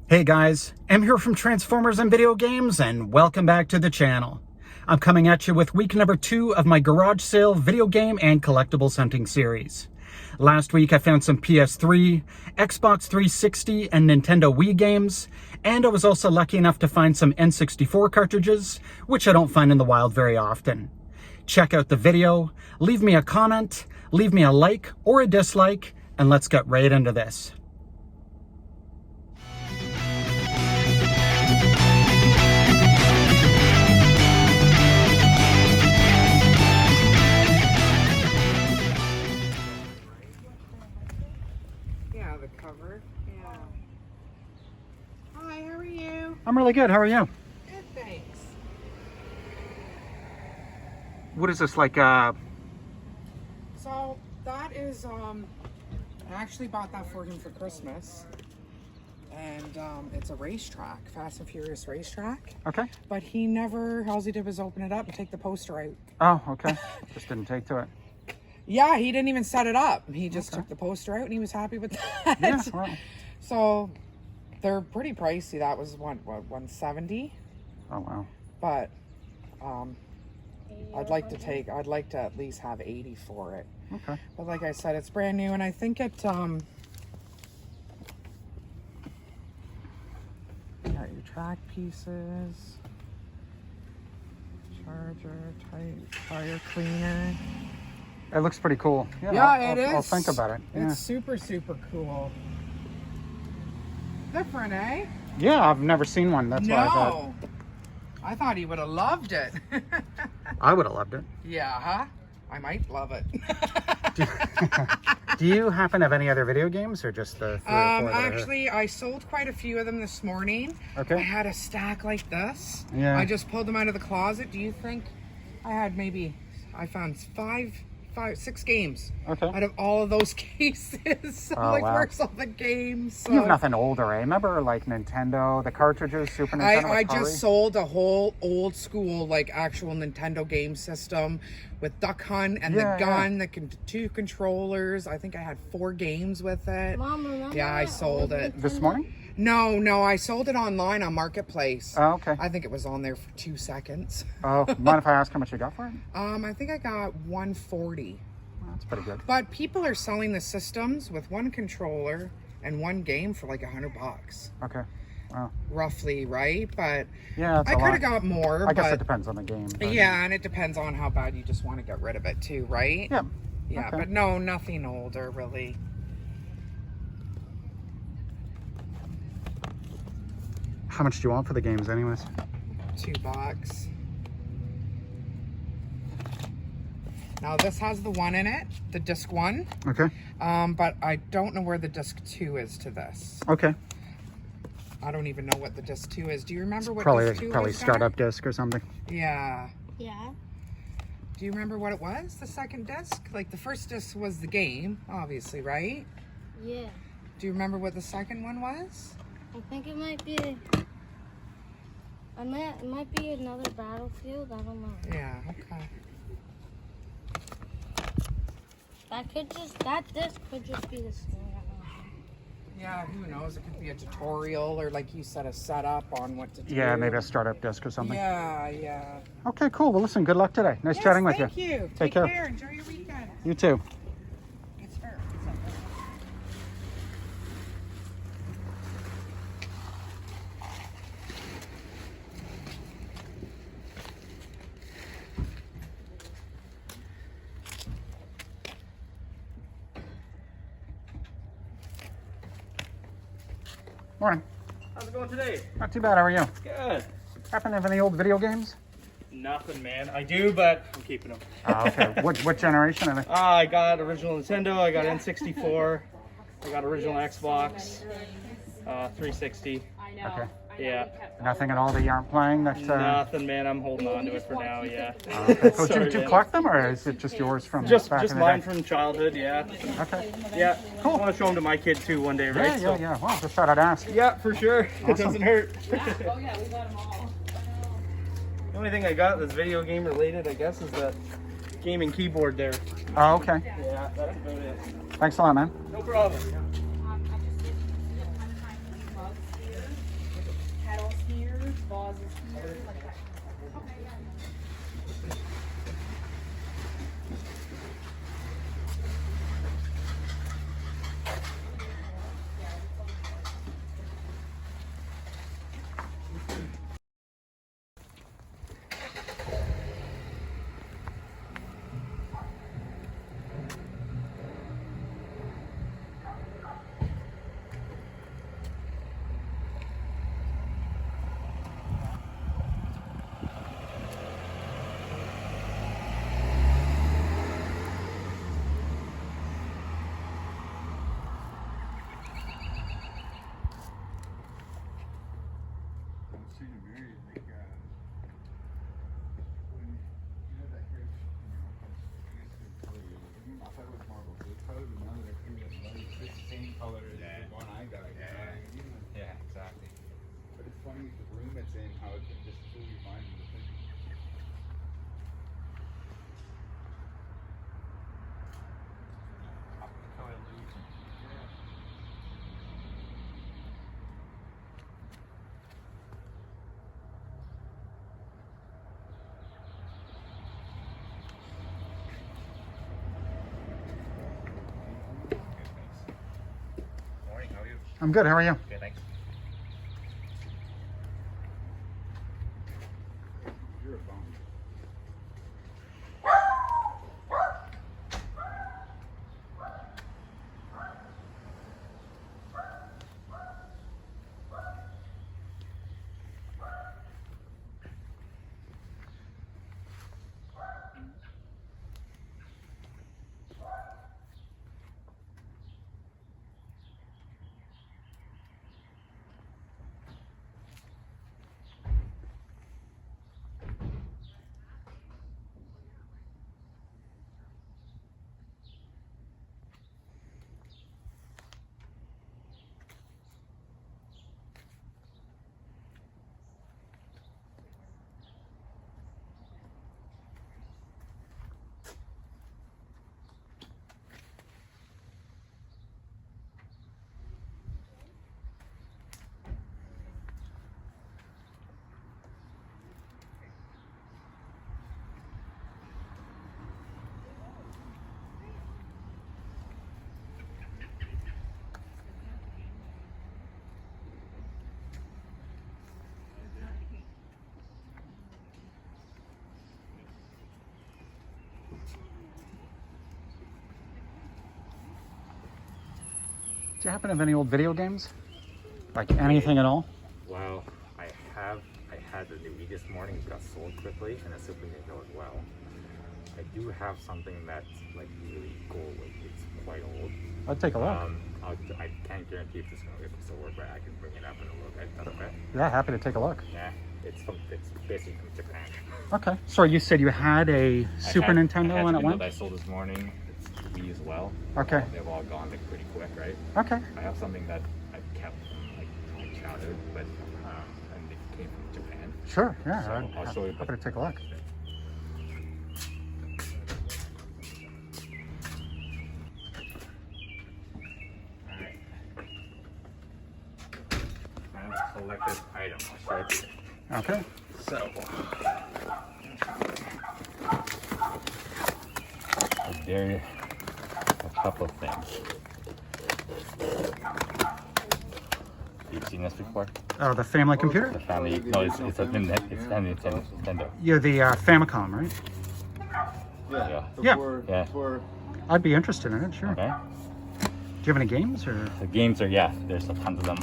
Hey guys, I'm here from Transformers and Video Games, and welcome back to the channel. I'm coming at you with week number 2 of my garage sale video game and collectibles hunting series. Last week I found some PS3, Xbox 360, and Nintendo Wii games, and I was also lucky enough to find some N64 cartridges, which I don't find in the wild very often. Check out the video, leave me a comment, leave me a like or a dislike, and let's get right into this. Cover. Yeah. Hi, how are you? I'm really good. How are you? Good, thanks. What is this, like, So, that is, I actually bought that for him for Christmas. And, it's a racetrack, Fast and Furious racetrack. Okay. But he never, all he did was open it up and take the poster out. Oh, okay. Just didn't take to it. Yeah, he didn't even set it up. He just took the poster out and he was happy with that. Yeah, wow. So, they're pretty pricey. That was, what, $170? Oh, wow. But, I'd like to at least have 80 for it. Okay. But like I said, it's brand new, and I think it, got your track pieces, charger, tire cleaner. It looks pretty cool. Yeah, it is. I'll think about it. Yeah. It's super, super cool. Different, eh? Yeah, I've never seen one. That's why I thought. I thought he would have loved it. I would have loved it. Yeah, huh? I might love it. Do you happen to have any other video games, or just the 3 or 4 that actually, I sold quite a few of them this morning. Okay. I had a stack like this. Yeah. I just pulled them out of the closet. Do you think I had I found 6 games out of all of those cases. Oh, like, wow. where's all the games? So, You have nothing older, eh? Remember, like, Nintendo, the cartridges, Super Nintendo, I Atari? just sold a whole old school, like, actual Nintendo game system with Duck Hunt and the gun, the 2 controllers. I think I had 4 games with it. Mom, remember yeah, I sold it. This morning? No, I sold it online on Marketplace. Oh, okay. I think it was on there for 2 seconds. Oh, mind if I ask how much you got for it? I think I got $140. Well, that's pretty good. But people are selling the systems with 1 controller and 1 game for like $100. Okay. Wow. Roughly, right? But Yeah, that's I a could lot. have got more. I guess it but depends on the game. But... yeah, and it depends on how bad you just want to get rid of it too, right? Yeah. Yeah, Okay. but no, nothing older really. How much do you want for the games anyways? $2. Now this has the 1 in it, the disc 1. Okay. But I don't know where the disc 2 is to this. Okay. I don't even know what the disc 2 is. Do you remember what disc 2 Probably is? startup disc or something. Yeah. Yeah. Do you remember what it was? The second disc? Like, the first disc was the game, obviously, right? Yeah. Do you remember what the second one was? I think it might be. It might be another Battlefield. I don't know. Yeah. Okay. That disc could just be the same. Yeah. Who knows? It could be a tutorial or, like you said, a setup on what to do. Yeah, maybe a startup disc or something. Yeah. Yeah. Okay, cool. Well, listen, good luck today. Nice chatting with you. Thank you. Take care. Enjoy your weekend. You too. It's fair. Morning. How's it going today? Not too bad. How are you? Good. Happen to have any old video games? Nothing, man. I do, but I'm keeping them. Oh, okay. What generation are they? I got original Nintendo. I got N64. I got original Xbox. 360. Okay. Yeah. Nothing at all that you aren't playing? That's Nothing, man. I'm holding on to it for now. Yeah. okay. So Sorry, do you man. collect them, or is it just yours from Just back in the mine day? from childhood. Yeah. Okay. Yeah. Cool. I want to show them to my kid too one day, right? Yeah. Well, just thought I'd ask. Yeah, for sure. It Awesome. doesn't hurt. Oh yeah, we got them all. The only thing I got that's video game related, I guess, is the gaming keyboard there. Oh, okay. Yeah, that's about it. Thanks a lot, man. No problem. I just did kind of find some bugs here. vases here. Yeah, exactly. But it's funny the room it's in, how it can just fool your mind into thinking. Morning, how are you? I'm good. How are you? Okay, thanks. You're a bum. Do you happen to have any old video games? Like anything at all? Well, I had the Wii this morning, it got sold quickly, and the Super Nintendo as well. I do have something that's like really cool, like it's quite old. I'd take a look. I can't guarantee if it's still work, but I can bring it up and look at it. Okay? Yeah, happy to take a look. Yeah, it's basically from Japan. Okay. Sorry, you said you had a Super Nintendo I had when it the went? I sold this morning. It's Wii as well. Okay. They've all gone like pretty quick, right? Okay. I have something that I've kept from like my childhood, but and it came from Japan. Sure, yeah. So I'll show you. Happy to take a look. Alright. Kind of collected item. I'll show it to you. Okay. So there are a couple of things. You've seen this before? Oh, the family computer? The family, no, it's a Nintendo. You're the Famicom, right? Yeah. Yeah. Before I'd be interested in it, sure. Okay. Do you have any games or? The games are, yeah, there's a ton of them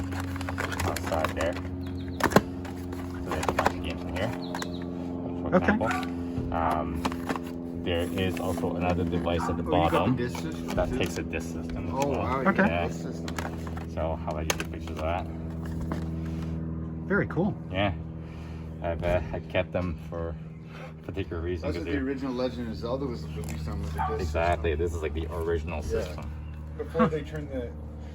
outside there. So there's a bunch of games in here. For Okay. example. There is also another device at the you got the bottom disc system? that takes a disc system. as Oh well. wow, Okay. Yeah. This system. So how about you take pictures of that? Very cool. Yeah. I kept them for a particular reason. That's 'cause what the they're- original Legend of Zelda was released on, with the disc Exactly. This is like the original system. system.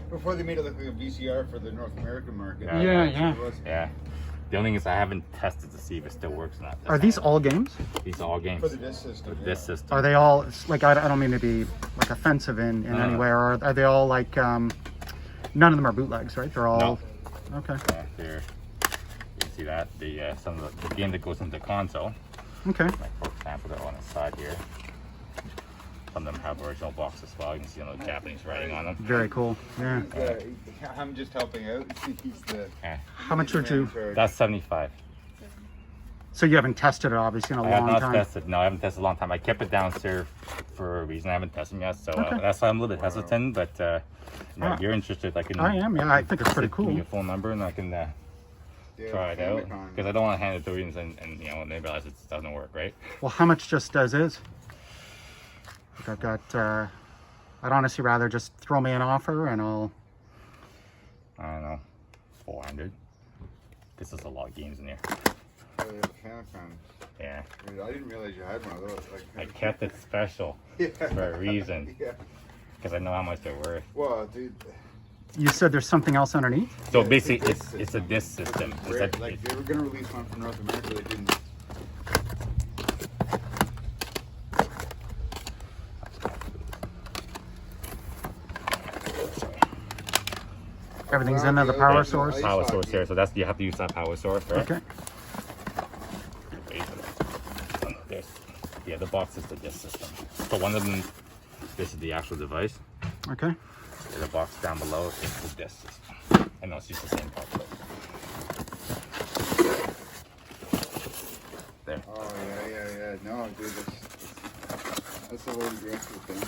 Before they made it look like a VCR for the North American market. Yeah. Yeah, That's what yeah. it was. Yeah. The only thing is I haven't tested to see if it still works or not. Are these all games? These are all games. For the disc system. With yeah. this system. Are they all, like, I don't mean to be like offensive in any way, or are they all like, none of them are bootlegs, right? They're all, No. okay. Yeah, they're, you can see that. The some of the game that goes into the console. Okay. Like for example, they're on the side here. Some of them have original box as well. You can see the Japanese writing on them. Very cool. Yeah. I'm just helping out. He's the. Yeah. How much would you? That's 75. So you haven't tested it obviously in a I have long not time. tested. No, I haven't tested a long time. I kept it downstairs for a reason. I haven't tested them yet, so Okay. that's why I'm a little bit hesitant. But you know, if you're interested, I can. I am. Yeah, I think it's pretty Give me cool. your phone number and I can try it out. Because I don't want to hand it to you and you know, and they realize it doesn't work, right? Well, how much just as is? Like I've got. I'd honestly rather just throw me an offer and I'll. I don't know, 400. This is a lot of games in here. Oh, yeah, Famicom. Yeah. I didn't realize you had one of those. I kept it special for a reason. Yeah. Because I know how much they're worth. Well, dude. You said there's something else underneath? So Yeah, basically, it's it's a disc system. It's Rare. a- Like they were gonna release one from North America, they didn't. Everything's in there, the power source? power source here, so that's you have to use that power source, right? Okay. There's, yeah, the box is the disc system. So one of them, this is the actual device. Okay. And the box down below is the disc system. I know it's just the same part. But there. Oh yeah. No, dude, that's a load of grass for the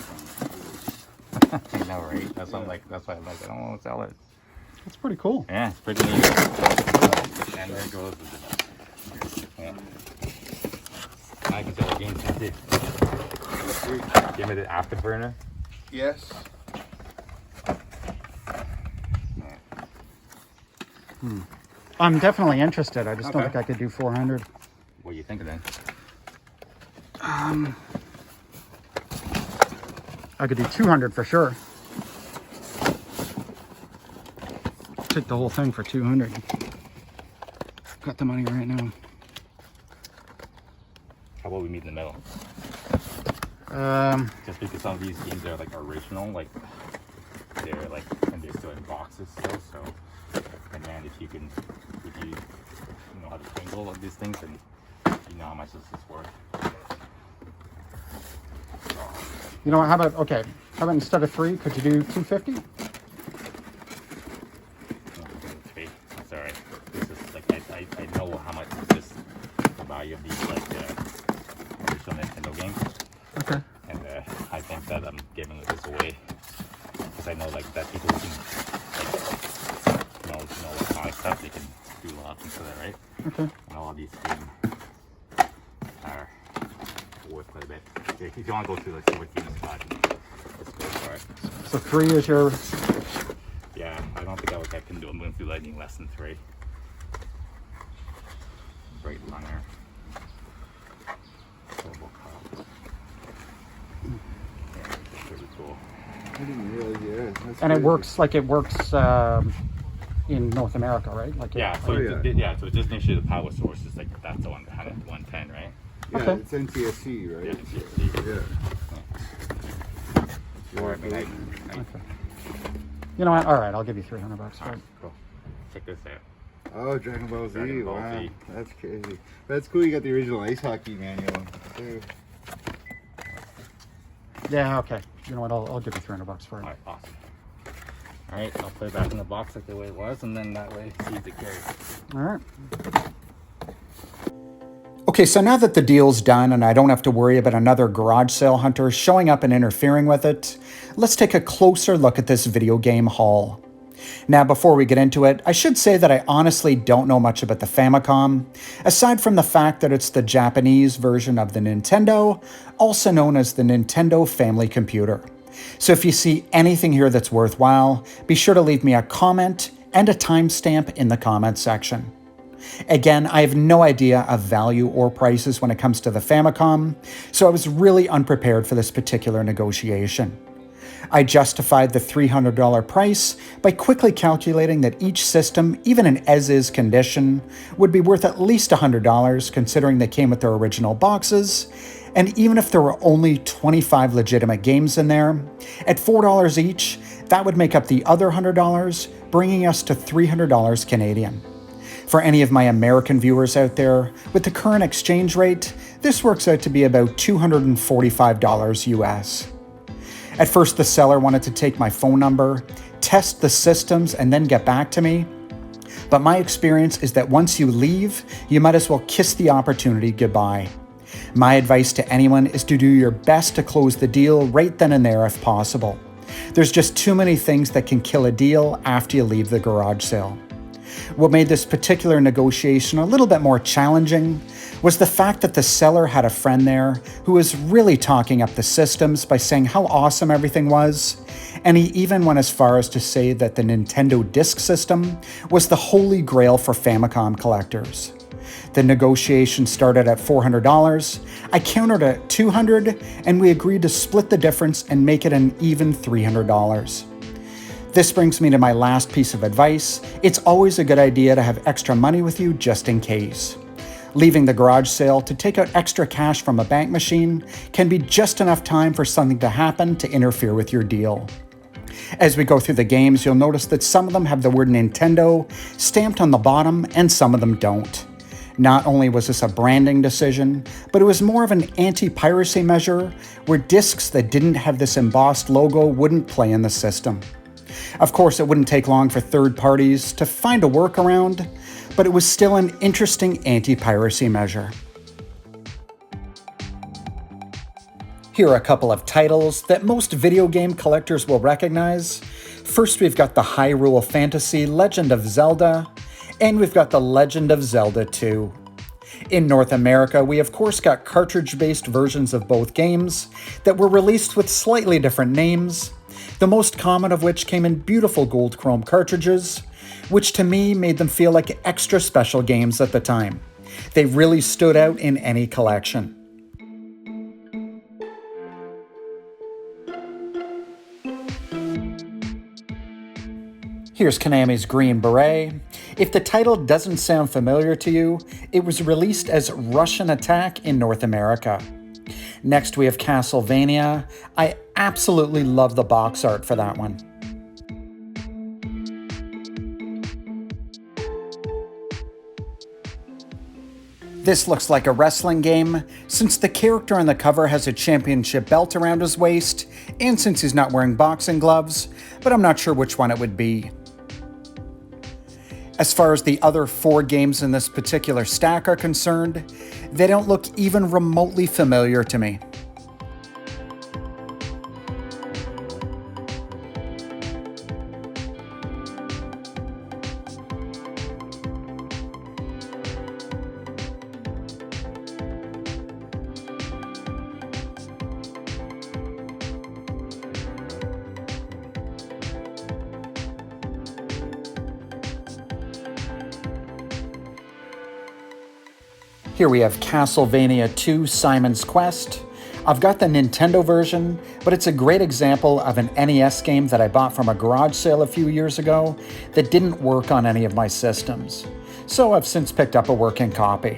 Famicom. I know, right? That's why I'm like, that's why I'm like, I don't want to sell it. That's pretty cool. Yeah, it's pretty neat. And there goes the device. Yeah. I can tell the games you did. Give me the afterburner. Yes. I'm definitely interested. I just don't Okay. think I could do 400. What are you thinking then? I could do 200 for sure. Take the whole thing for 200. Got the money right now. How about we meet in the middle? Um, Just because some of these games are like original, like they're like, and they're still in boxes still, so, and man, if you know how to tingle of these things, and you know how much this is worth. you know what? How about instead of 3, could you do 250? That's alright. This is like, I know how much this, the value of these like original Nintendo games. Okay. And I think that I'm giving this away because I know like that people can like, know electronic stuff, they can do a lot of things with it, right? Okay. And all of these games are worth quite a bit. If you want to go through like what games you got, let's go for it. So 3 is your. Yeah, I don't think I can do. I'm going through lightning less than 3. Bright runner. Turbo Cop. Yeah, it's pretty cool. I didn't realize. Yeah. That's And it crazy. works like it works in North America, right? Like Yeah, so so it just makes sure the power source is like that's the 110, right? Yeah, Okay. it's NTSC, right? Yeah, Yeah. Or I mean, Okay. You know what? All right, I'll give you 300 bucks. Alright, cool. Check this out. Oh, Dragon Ball Z! Dragon Ball Wow, Z. that's crazy. That's cool. You got the original ice hockey manual too. Yeah. Okay. You know what? I'll give you 300 bucks for it. Alright, awesome. Alright, I'll put it back in the box like the way it was, and then that way it's easy to carry. All right. Okay, so now that the deal's done and I don't have to worry about another garage sale hunter showing up and interfering with it, let's take a closer look at this video game haul. Now, before we get into it, I should say that I honestly don't know much about the Famicom, aside from the fact that it's the Japanese version of the Nintendo, also known as the Nintendo Family Computer. So if you see anything here that's worthwhile, be sure to leave me a comment and a timestamp in the comment section. Again, I have no idea of value or prices when it comes to the Famicom, so I was really unprepared for this particular negotiation. I justified the $300 price by quickly calculating that each system, even in as-is condition, would be worth at least $100 considering they came with their original boxes, and even if there were only 25 legitimate games in there, at $4 each, that would make up the other $100, bringing us to $300 Canadian. For any of my American viewers out there, with the current exchange rate, this works out to be about $245 US. At first, the seller wanted to take my phone number, test the systems, and then get back to me. But my experience is that once you leave, you might as well kiss the opportunity goodbye. My advice to anyone is to do your best to close the deal right then and there if possible. There's just too many things that can kill a deal after you leave the garage sale. What made this particular negotiation a little bit more challenging was the fact that the seller had a friend there who was really talking up the systems by saying how awesome everything was, and he even went as far as to say that the Nintendo Disk System was the holy grail for Famicom collectors. The negotiation started at $400, I countered at $200, and we agreed to split the difference and make it an even $300. This brings me to my last piece of advice. It's always a good idea to have extra money with you just in case. Leaving the garage sale to take out extra cash from a bank machine can be just enough time for something to happen to interfere with your deal. As we go through the games, you'll notice that some of them have the word Nintendo stamped on the bottom and some of them don't. Not only was this a branding decision, but it was more of an anti-piracy measure where discs that didn't have this embossed logo wouldn't play in the system. Of course, it wouldn't take long for third parties to find a workaround, but it was still an interesting anti-piracy measure. Here are a couple of titles that most video game collectors will recognize. First, we've got the Hyrule Fantasy Legend of Zelda, and we've got the Legend of Zelda 2. In North America, we of course got cartridge-based versions of both games that were released with slightly different names, the most common of which came in beautiful gold chrome cartridges, which to me made them feel like extra special games at the time. They really stood out in any collection. Here's Konami's Green Beret. If the title doesn't sound familiar to you, it was released as Russian Attack in North America. Next, we have Castlevania. I absolutely love the box art for that one. This looks like a wrestling game, since the character on the cover has a championship belt around his waist, and since he's not wearing boxing gloves, but I'm not sure which one it would be. As far as the other 4 games in this particular stack are concerned, they don't look even remotely familiar to me. Here we have Castlevania 2 Simon's Quest. I've got the Nintendo version, but it's a great example of an NES game that I bought from a garage sale a few years ago that didn't work on any of my systems. So I've since picked up a working copy.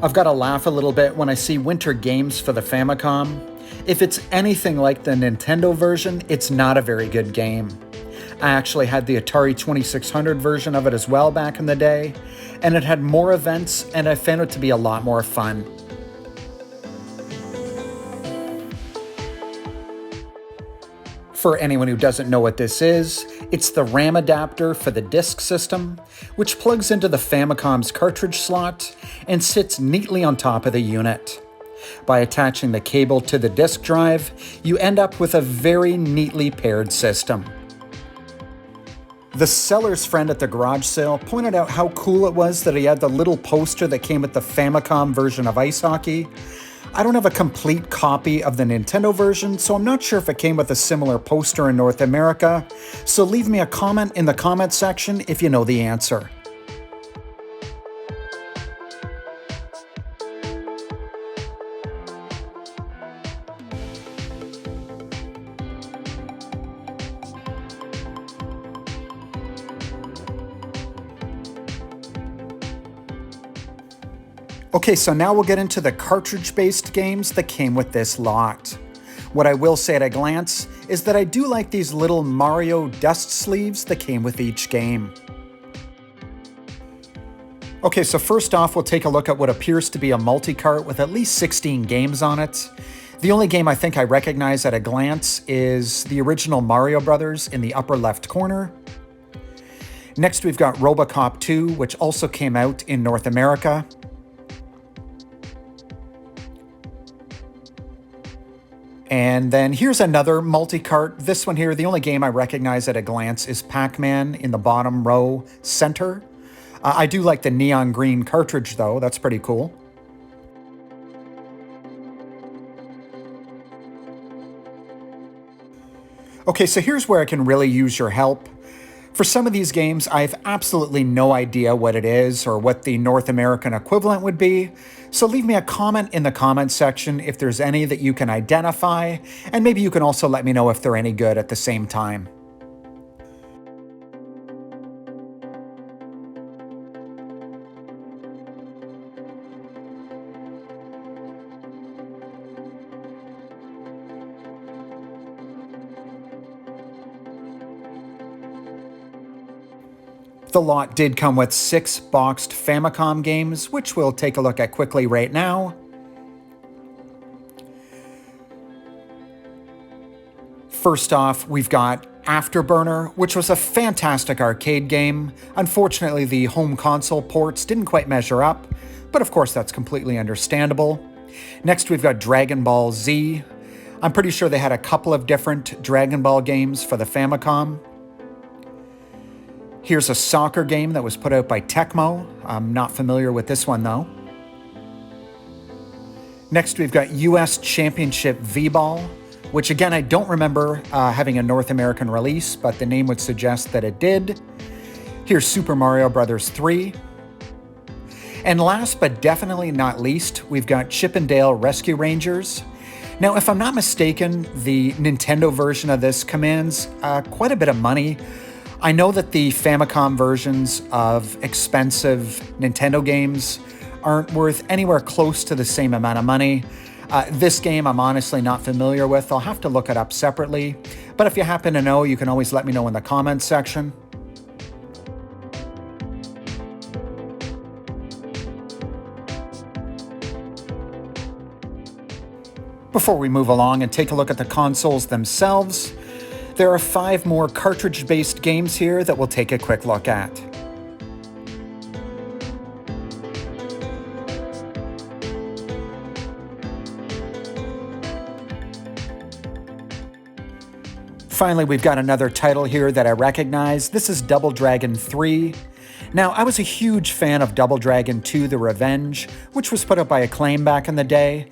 I've got to laugh a little bit when I see winter games for the Famicom. If it's anything like the Nintendo version, it's not a very good game. I actually had the Atari 2600 version of it as well back in the day, and it had more events, and I found it to be a lot more fun. For anyone who doesn't know what this is, it's the RAM adapter for the disk system, which plugs into the Famicom's cartridge slot and sits neatly on top of the unit. By attaching the cable to the disk drive, you end up with a very neatly paired system. The seller's friend at the garage sale pointed out how cool it was that he had the little poster that came with the Famicom version of ice hockey. I don't have a complete copy of the Nintendo version, so I'm not sure if it came with a similar poster in North America, so leave me a comment in the comment section if you know the answer. Okay, so now we'll get into the cartridge-based games that came with this lot. What I will say at a glance is that I do like these little Mario dust sleeves that came with each game. Okay, so first off, we'll take a look at what appears to be a multi-cart with at least 16 games on it. The only game I think I recognize at a glance is the original Mario Brothers in the upper left corner. Next, we've got RoboCop 2, which also came out in North America. And then here's another multi-cart. This one here, the only game I recognize at a glance is Pac-Man in the bottom row center. I do like the neon green cartridge though, that's pretty cool. Okay, so here's where I can really use your help. For some of these games, I have absolutely no idea what it is or what the North American equivalent would be, so leave me a comment in the comment section if there's any that you can identify, and maybe you can also let me know if they're any good at the same time. The lot did come with 6 boxed Famicom games, which we'll take a look at quickly right now. First off, we've got Afterburner, which was a fantastic arcade game. Unfortunately, the home console ports didn't quite measure up, but of course that's completely understandable. Next, we've got Dragon Ball Z. I'm pretty sure they had a couple of different Dragon Ball games for the Famicom. Here's a soccer game that was put out by Tecmo. I'm not familiar with this one though. Next, we've got US Championship V-Ball, which again, I don't remember having a North American release, but the name would suggest that it did. Here's Super Mario Bros. 3. And last but definitely not least, we've got Chip and Dale Rescue Rangers. Now, if I'm not mistaken, the Nintendo version of this commands quite a bit of money. I know that the Famicom versions of expensive Nintendo games aren't worth anywhere close to the same amount of money. This game I'm honestly not familiar with. I'll have to look it up separately. But if you happen to know, you can always let me know in the comments section. Before we move along and take a look at the consoles themselves, there are 5 more cartridge-based games here that we'll take a quick look at. Finally, we've got another title here that I recognize. This is Double Dragon 3. Now, I was a huge fan of Double Dragon 2 The Revenge, which was put out by Acclaim back in the day.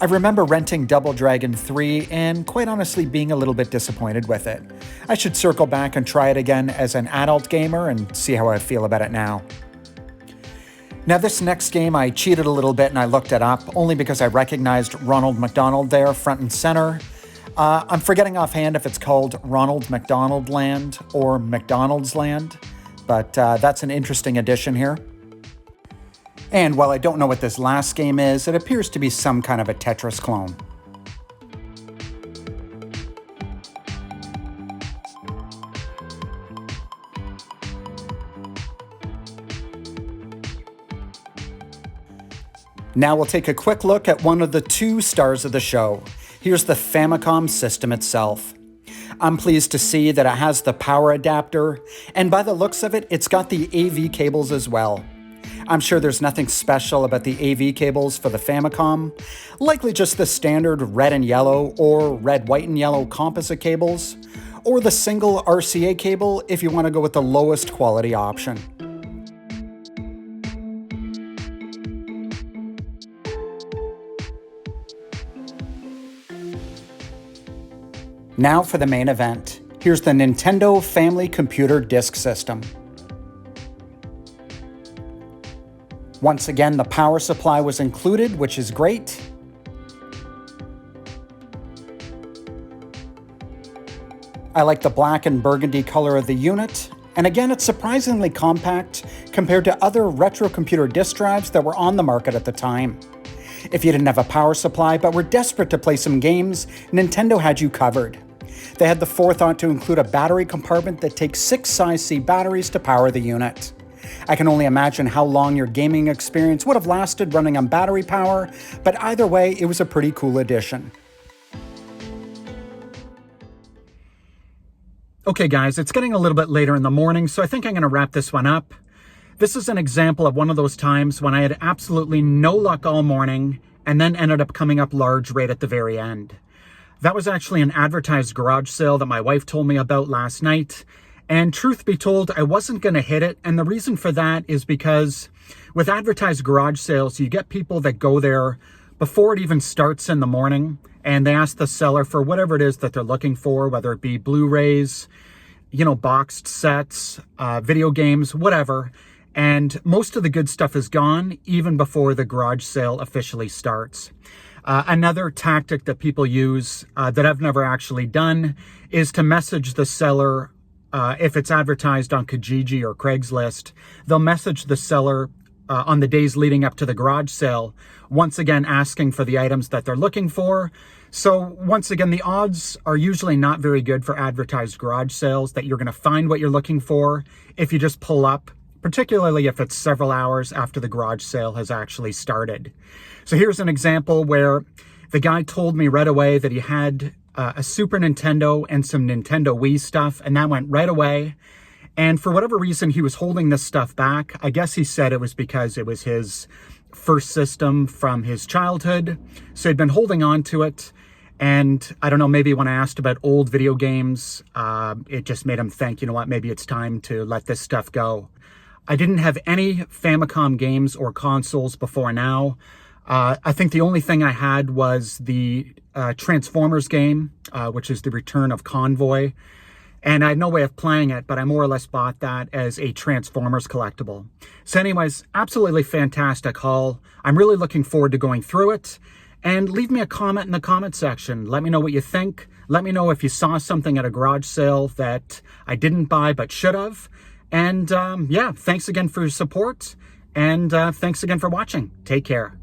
I remember renting Double Dragon 3 and quite honestly being a little bit disappointed with it. I should circle back and try it again as an adult gamer and see how I feel about it now. Now this next game I cheated a little bit and I looked it up only because I recognized Ronald McDonald there front and center. I'm forgetting offhand if it's called Ronald McDonald Land or McDonald's Land, but that's an interesting addition here. And while I don't know what this last game is, it appears to be some kind of a Tetris clone. Now we'll take a quick look at one of the 2 stars of the show. Here's the Famicom system itself. I'm pleased to see that it has the power adapter, and by the looks of it, it's got the AV cables as well. I'm sure there's nothing special about the AV cables for the Famicom, likely just the standard red and yellow or red, white, and yellow composite cables, or the single RCA cable if you want to go with the lowest quality option. Now for the main event. Here's the Nintendo Famicom Disk System. Once again, the power supply was included, which is great. I like the black and burgundy color of the unit, And again, it's surprisingly compact compared to other retro computer disk drives that were on the market at the time. If you didn't have a power supply but were desperate to play some games, Nintendo had you covered. They had the forethought to include a battery compartment that takes 6 size C batteries to power the unit. I can only imagine how long your gaming experience would have lasted running on battery power, but either way, it was a pretty cool addition. Okay guys, it's getting a little bit later in the morning, so I think I'm going to wrap this one up. This is an example of one of those times when I had absolutely no luck all morning and then ended up coming up large right at the very end. That was actually an advertised garage sale that my wife told me about last night. And truth be told, I wasn't going to hit it. And the reason for that is because with advertised garage sales, you get people that go there before it even starts in the morning. And they ask the seller for whatever it is that they're looking for, whether it be Blu-rays, boxed sets, video games, whatever. And most of the good stuff is gone even before the garage sale officially starts. Another tactic that people use that I've never actually done is to message the seller. If it's advertised on Kijiji or Craigslist, they'll message the seller on the days leading up to the garage sale, once again asking for the items that they're looking for. So once again, the odds are usually not very good for advertised garage sales that you're going to find what you're looking for if you just pull up, particularly if it's several hours after the garage sale has actually started. So here's an example where the guy told me right away that he had a Super Nintendo and some Nintendo Wii stuff, and that went right away. And for whatever reason, he was holding this stuff back. I guess he said it was because it was his first system from his childhood. So he'd been holding on to it. And I don't know, maybe when I asked about old video games, it just made him think, you know what, maybe it's time to let this stuff go. I didn't have any Famicom games or consoles before now. I think the only thing I had was the Transformers game, which is the Return of Convoy. And I had no way of playing it, but I more or less bought that as a Transformers collectible. So anyways, absolutely fantastic haul. I'm really looking forward to going through it. And leave me a comment in the comment section. Let me know what you think. Let me know if you saw something at a garage sale that I didn't buy but should have. And yeah, thanks again for your support. And thanks again for watching. Take care.